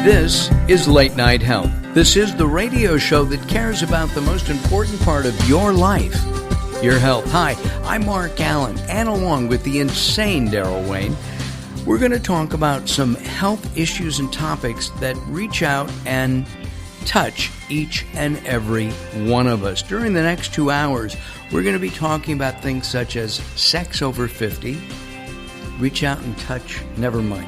This is Late Night Health. This is the radio show that cares about the most important part of your life, your health. Hi, I'm Mark Allen, and along with the insane Daryl Wayne, we're going to talk about some health issues and topics that reach out and touch each and every one of us. During the next 2 hours, we're going to be talking about things such as sex over 50, reach out and touch, never mind.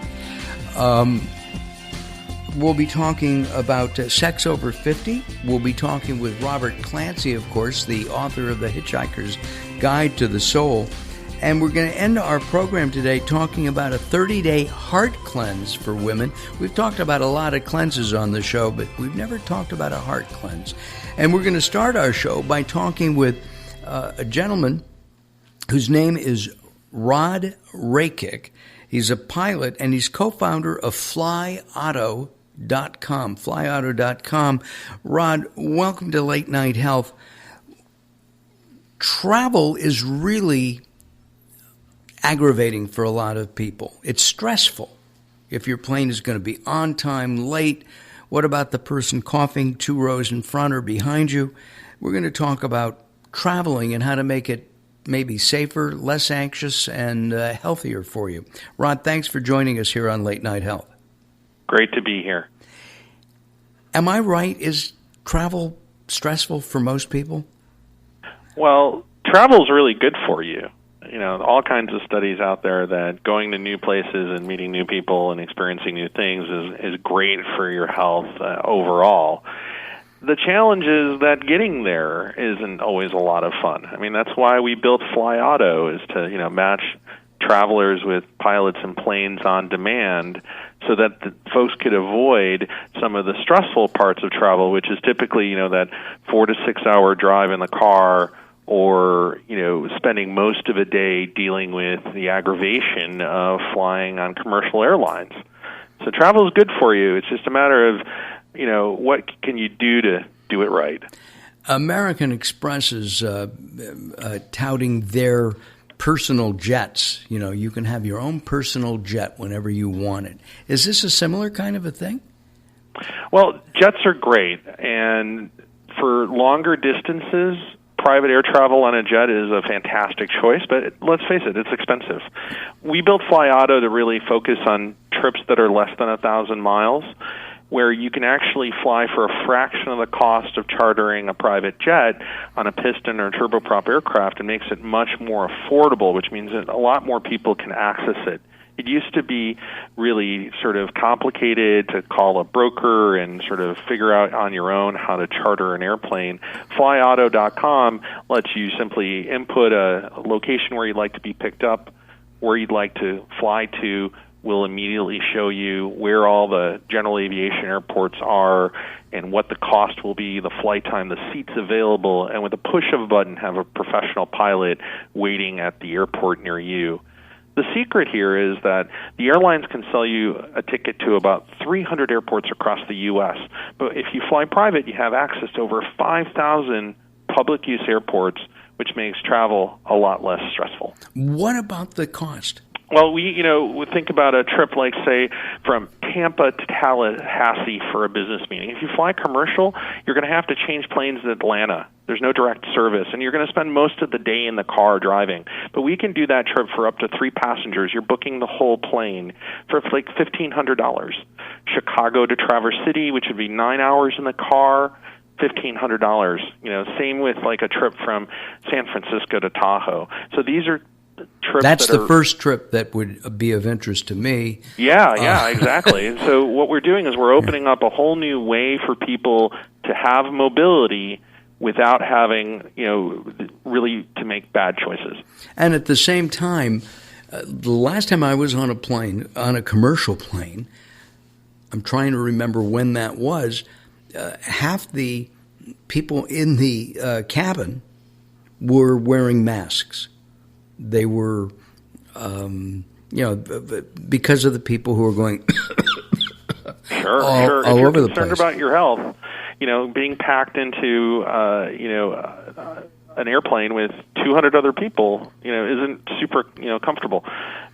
We'll be talking about sex over 50. We'll be talking with Robert Clancy, of course, the author of The Hitchhiker's Guide to the Soul. And we're going to end our program today talking about a 30-day heart cleanse for women. We've talked about a lot of cleanses on the show, but we've never talked about a heart cleanse. And we're going to start our show by talking with a gentleman whose name is Rod Rakic. He's a pilot, and he's co-founder of FlyOtto.com. FlyOtto.com. Rod, welcome to Late Night Health. Travel is really aggravating for a lot of people. It's stressful. If your plane is going to be on time, late, what about the person coughing 2 rows in front or behind you? We're going to talk about traveling and how to make it maybe safer, less anxious, and healthier for you. Rod, thanks for joining us here on Late Night Health. Great to be here. Am I right? Is travel stressful for most people? Well, travel is really good for you. You know, all kinds of studies out there that going to new places and meeting new people and experiencing new things is great for your health overall. The challenge is that getting there isn't always a lot of fun. I mean, that's why we built FlyOtto, is to, match travelers with pilots and planes on demand so that the folks could avoid some of the stressful parts of travel, which is typically, that 4 to 6 hour drive in the car, or, spending most of a day dealing with the aggravation of flying on commercial airlines. So travel is good for you. It's just a matter of, what can you do to do it right? American Express is touting their personal jets. You can have your own personal jet whenever you want it. Is this a similar kind of a thing? Well, jets are great, and for longer distances, private air travel on a jet is a fantastic choice, but let's face it, it's expensive. We built FlyOtto to really focus on trips that are less than 1,000 miles, where you can actually fly for a fraction of the cost of chartering a private jet on a piston or turboprop aircraft, and makes it much more affordable, which means that a lot more people can access it. It used to be really sort of complicated to call a broker and sort of figure out on your own how to charter an airplane. FlyOtto.com lets you simply input a location where you'd like to be picked up, where you'd like to fly to. Will immediately show you where all the general aviation airports are and what the cost will be, the flight time, the seats available, and with a push of a button have a professional pilot waiting at the airport near you. The secret here is that the airlines can sell you a ticket to about 300 airports across the U.S., but if you fly private, you have access to over 5,000 public-use airports, which makes travel a lot less stressful. What about the cost? Well, we think about a trip like, say, from Tampa to Tallahassee for a business meeting. If you fly commercial, you're going to have to change planes in Atlanta. There's no direct service, and you're going to spend most of the day in the car driving. But we can do that trip for up to 3 passengers. You're booking the whole plane for like $1,500. Chicago to Traverse City, which would be 9 hours in the car, $1,500. Same with like a trip from San Francisco to Tahoe. So these are trips. That's the first trip that would be of interest to me. Yeah, exactly. And so what we're doing is we're opening up a whole new way for people to have mobility without having, really to make bad choices. And at the same time, the last time I was on a plane, on a commercial plane, I'm trying to remember when that was, half the people in the cabin were wearing masks. They were, because of the people who were going sure. all If you're over the concerned place. about your health, being packed into, an airplane with 200 other people, isn't super, comfortable.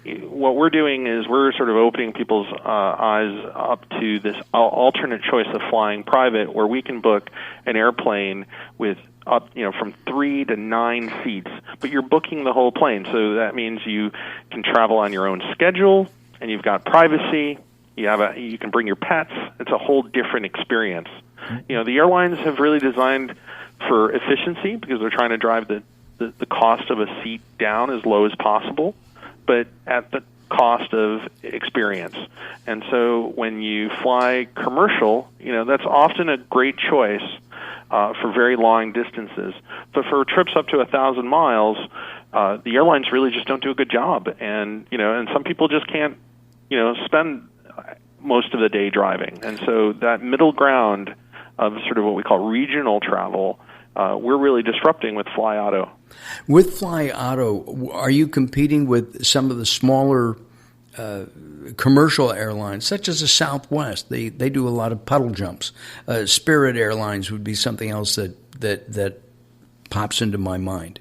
What we're doing is we're sort of opening people's eyes up to this alternate choice of flying private, where we can book an airplane with up, from 3 to 9 seats, but you're booking the whole plane. So that means you can travel on your own schedule, and you've got privacy. You can bring your pets. It's a whole different experience. The airlines have really designed for efficiency because they're trying to drive the cost of a seat down as low as possible, but at the cost of experience. And so when you fly commercial, that's often a great choice for very long distances. But for trips up to 1,000 miles, the airlines really just don't do a good job. And some people just can't, spend most of the day driving. And so that middle ground of sort of what we call regional travel, we're really disrupting with FlyOtto. With FlyOtto, are you competing with some of the smaller commercial airlines, such as the Southwest? They do a lot of puddle jumps. Spirit Airlines would be something else that pops into my mind.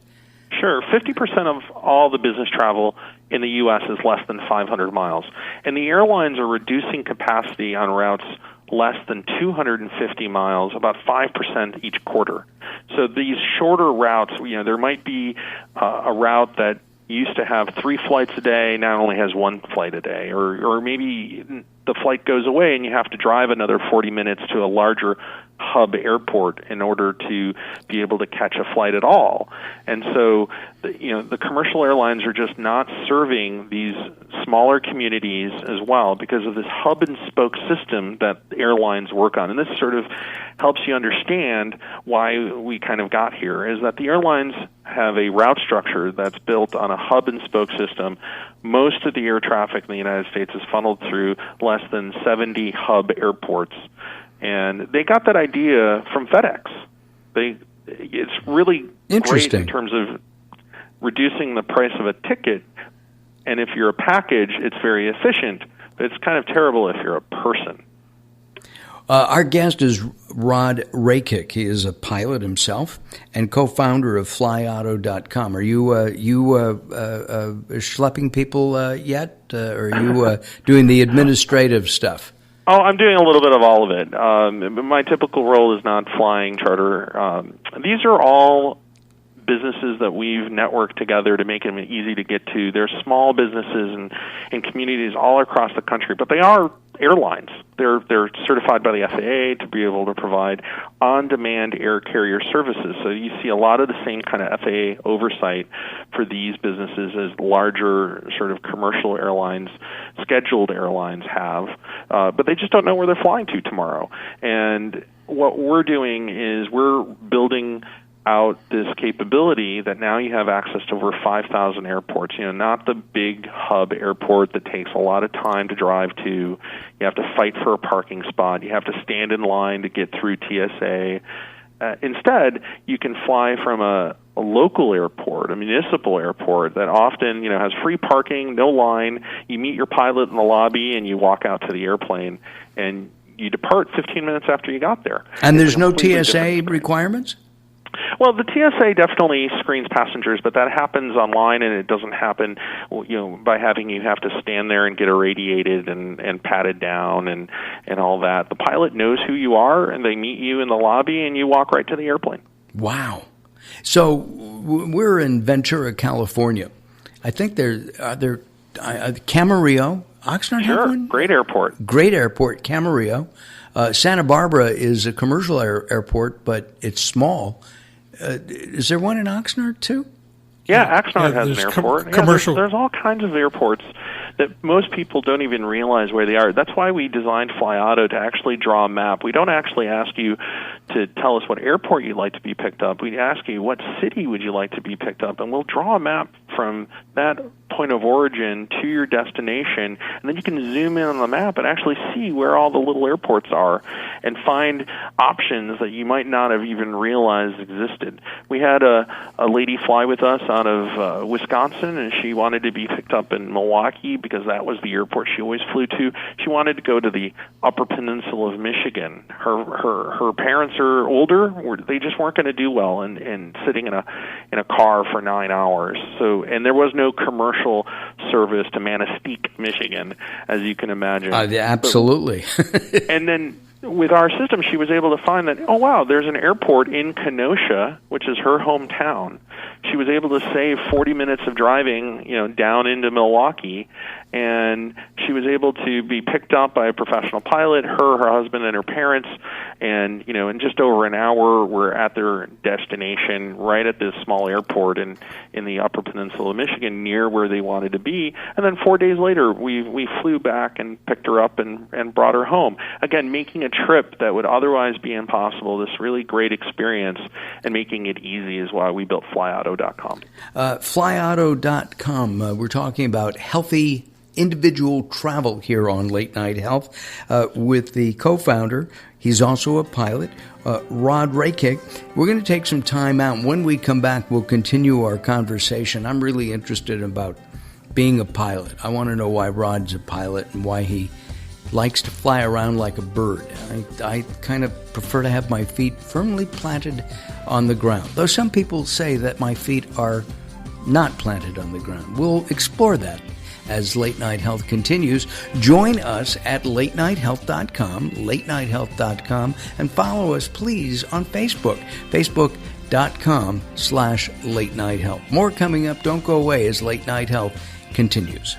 Sure. 50% of all the business travel in the U.S. is less than 500 miles. And the airlines are reducing capacity on routes less than 250 miles, about 5% each quarter. So these shorter routes, there might be a route that used to have 3 flights a day, now only has 1 flight a day. Or maybe the flight goes away and you have to drive another 40 minutes to a larger hub airport in order to be able to catch a flight at all. And so, the commercial airlines are just not serving these smaller communities as well because of this hub and spoke system that airlines work on. And this sort of helps you understand why we kind of got here, is that the airlines have a route structure that's built on a hub and spoke system. Most of the air traffic in the United States is funneled through less than 70 hub airports. And they got that idea from FedEx. It's really great in terms of reducing the price of a ticket. And if you're a package, it's very efficient. But it's kind of terrible if you're a person. Our guest is Rod Rakic. He is a pilot himself and co-founder of FlyOtto.com. Are you schlepping people yet? Or are you doing the administrative stuff? Oh, I'm doing a little bit of all of it. My typical role is not flying charter. These are all businesses that we've networked together to make them easy to get to. They're small businesses and communities all across the country, but they are airlines. They're certified by the FAA to be able to provide on-demand air carrier services. So you see a lot of the same kind of FAA oversight for these businesses as larger sort of commercial airlines, scheduled airlines have, but they just don't know where they're flying to tomorrow. And what we're doing is we're building out this capability that now you have access to over 5,000 airports. Not the big hub airport that takes a lot of time to drive to. You have to fight for a parking spot. You have to stand in line to get through TSA. Instead, you can fly from a local airport, a municipal airport that often, has free parking, no line. You meet your pilot in the lobby and you walk out to the airplane and you depart 15 minutes after you got there. And there's no TSA requirements? Well, the TSA definitely screens passengers, but that happens online, and it doesn't happen, by having you have to stand there and get irradiated and patted down and all that. The pilot knows who you are, and they meet you in the lobby, and you walk right to the airplane. Wow. So we're in Ventura, California. I think they're Camarillo, Oxnard have one? Great airport. Great airport, Camarillo. Santa Barbara is a commercial airport, but it's small. Is there one in Oxnard, too? Yeah, Oxnard has an airport. Commercial. There's all kinds of airports that most people don't even realize where they are. That's why we designed FlyOtto to actually draw a map. We don't actually ask you to tell us what airport you'd like to be picked up. We ask you what city would you like to be picked up, and we'll draw a map from that point of origin to your destination, and then you can zoom in on the map and actually see where all the little airports are and find options that you might not have even realized existed. We had a lady fly with us out of Wisconsin, and she wanted to be picked up in Milwaukee because that was the airport she always flew to. She wanted to go to the Upper Peninsula of Michigan. Her parents are older; they just weren't going to do well in sitting in a car for 9 hours. So, and there was no commercial service to Manistee, Michigan, as you can imagine. Absolutely. And then with our system, she was able to find that, oh, wow, there's an airport in Kenosha, which is her hometown. She was able to save 40 minutes of driving, down into Milwaukee, and she was able to be picked up by a professional pilot, her husband, and her parents, and, in just over an hour, we're at their destination right at this small airport in the Upper Peninsula of Michigan, near where they wanted to be. And then 4 days later, we flew back and picked her up and brought her home. Again, making a trip that would otherwise be impossible, this really great experience, and making it easy is why we built FlyOtto.com. FlyOtto.com. We're talking about healthy individual travel here on Late Night Health with the co-founder. He's also a pilot, Rod Rakic. We're going to take some time out. When we come back, we'll continue our conversation. I'm really interested about being a pilot. I want to know why Rod's a pilot and why he likes to fly around like a bird. I kind of prefer to have my feet firmly planted on the ground, though some people say that my feet are not planted on the ground. We'll explore that as Late Night Health continues. Join us at latenighthealth.com, latenighthealth.com, and follow us, please, on Facebook, facebook.com/Late Night Health. More coming up. Don't go away as Late Night Health continues.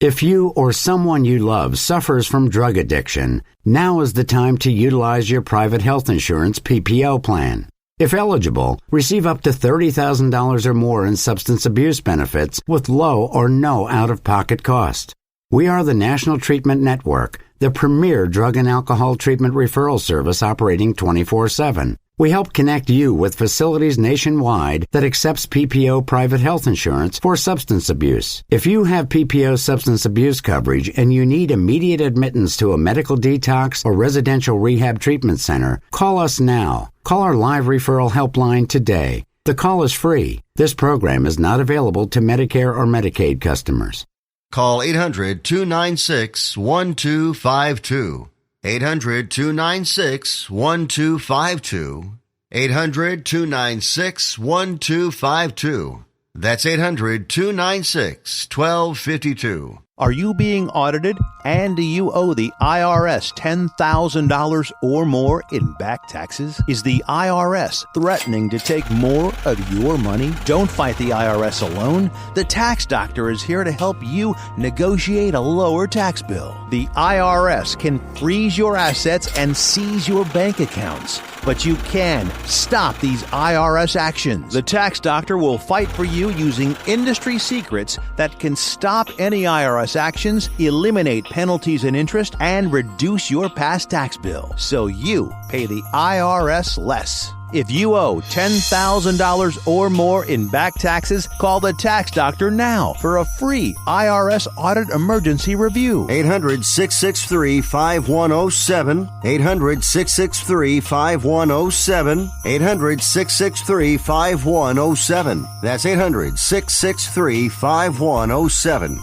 If you or someone you love suffers from drug addiction, now is the time to utilize your private health insurance PPO plan. If eligible, receive up to $30,000 or more in substance abuse benefits with low or no out-of-pocket cost. We are the National Treatment Network, the premier drug and alcohol treatment referral service operating 24/7. We help connect you with facilities nationwide that accepts PPO private health insurance for substance abuse. If you have PPO substance abuse coverage and you need immediate admittance to a medical detox or residential rehab treatment center, call us now. Call our live referral helpline today. The call is free. This program is not available to Medicare or Medicaid customers. Call 800-296-1252. 800-296-1252. 800-296-1252. That's 800-296-1252. Are you being audited and do you owe the IRS $10,000 or more in back taxes? Is the IRS threatening to take more of your money? Don't fight the IRS alone. The Tax Doctor is here to help you negotiate a lower tax bill. The IRS can freeze your assets and seize your bank accounts, but you can stop these IRS actions. The Tax Doctor will fight for you using industry secrets that can stop any IRS actions, eliminate penalties and interest, and reduce your past tax bill so you pay the IRS less. If you owe $10,000 or more in back taxes, call the Tax Doctor now for a free IRS audit emergency review. 800-663-5107. 800-663-5107. 800-663-5107. That's 800-663-5107.